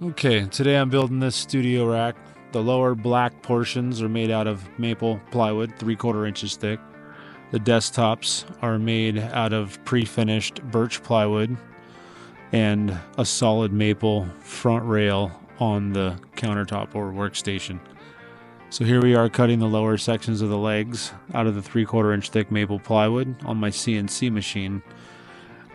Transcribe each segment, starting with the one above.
Okay, today I'm building this studio rack. The lower black portions are made out of maple plywood, 3/4 inches thick. The desktops are made out of pre-finished birch plywood and a solid maple front rail on the countertop or workstation. So here we are cutting the lower sections of the legs out of the 3/4 inch thick maple plywood on my CNC machine.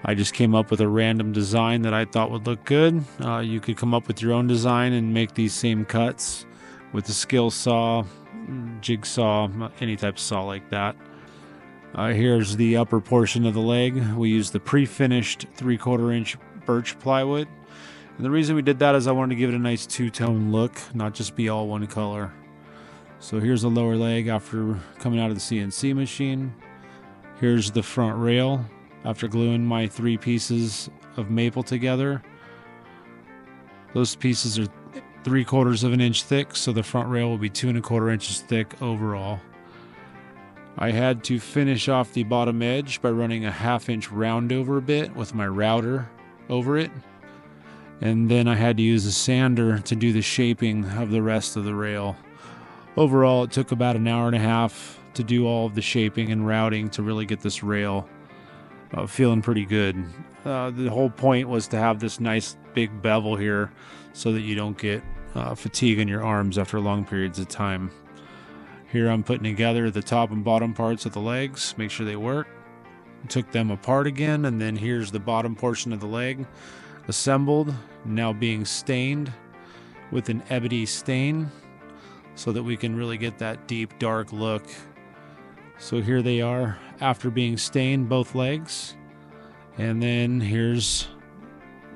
I just came up with a random design that I thought would look good. You could come up with your own design and make these same cuts with a skill saw, jigsaw, any type of saw like that. Here's the upper portion of the leg. We used the pre-finished 3/4 inch birch plywood. And the reason we did that is I wanted to give it a nice two-tone look, not just be all one color. So here's the lower leg after coming out of the CNC machine. Here's the front rail after gluing my 3 pieces of maple together. Those pieces are 3/4 of an inch thick, so the front rail will be 2¼ inches thick overall. I had to finish off the bottom edge by running a 1/2 inch round over bit with my router over it. And then I had to use a sander to do the shaping of the rest of the rail. Overall, it took about an hour and a half to do all of the shaping and routing to really get this rail feeling pretty good. The whole point was to have this nice big bevel here so that you don't get fatigue in your arms after long periods of time. Here I'm putting together the top and bottom parts of the legs, make sure they work. Took them apart again, and then here's the bottom portion of the leg assembled, now being stained with an ebony stain so that we can really get that deep dark look. So here they are after being stained, both legs. And then here's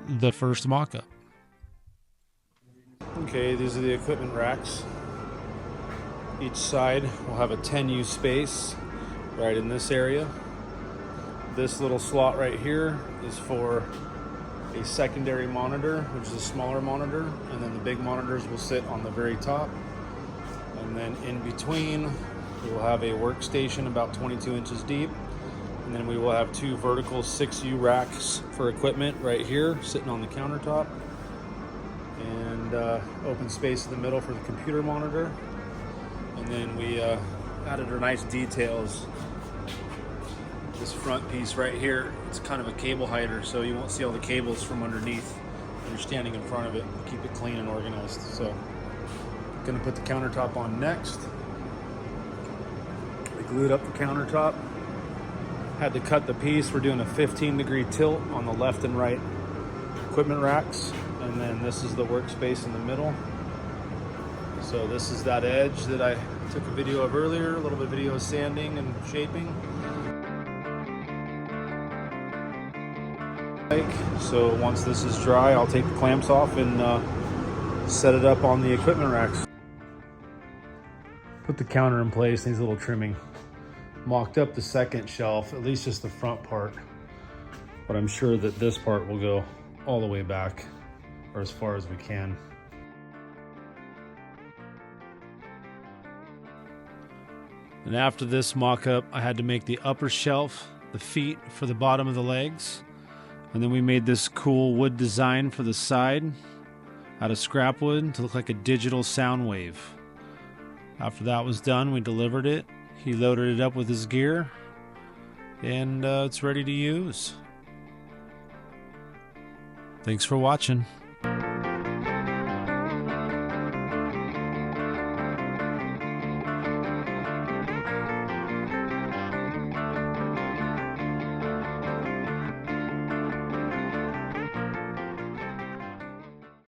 the first mock-up. Okay, these are the equipment racks. Each side will have a 10U space right in this area. This little slot right here is for a secondary monitor, which is a smaller monitor, and then the big monitors will sit on the very top. And then in between, we will have a workstation about 22 inches deep, and then we will have 2 vertical 6U racks for equipment right here sitting on the countertop, and open space in the middle for the computer monitor. And then we added our nice details. This front piece right here, it's kind of a cable hider, so you won't see all the cables from underneath when you're standing in front of it. Keep it clean and organized. So gonna put the countertop on next. We glued up the countertop. Had to cut the piece. We're doing a 15-degree tilt on the left and right equipment racks. And then this is the workspace in the middle. So this is that edge that I took a video of earlier, a little bit of video of sanding and shaping. So once this is dry, I'll take the clamps off and set it up on the equipment racks. Put the counter in place, needs a little trimming. Mocked up the second shelf, at least just the front part. But I'm sure that this part will go all the way back, or as far as we can. And after this mock-up, I had to make the upper shelf, the feet for the bottom of the legs. And then we made this cool wood design for the side out of scrap wood to look like a digital sound wave. After that was done, we delivered it. He loaded it up with his gear, and it's ready to use. Thanks for watching.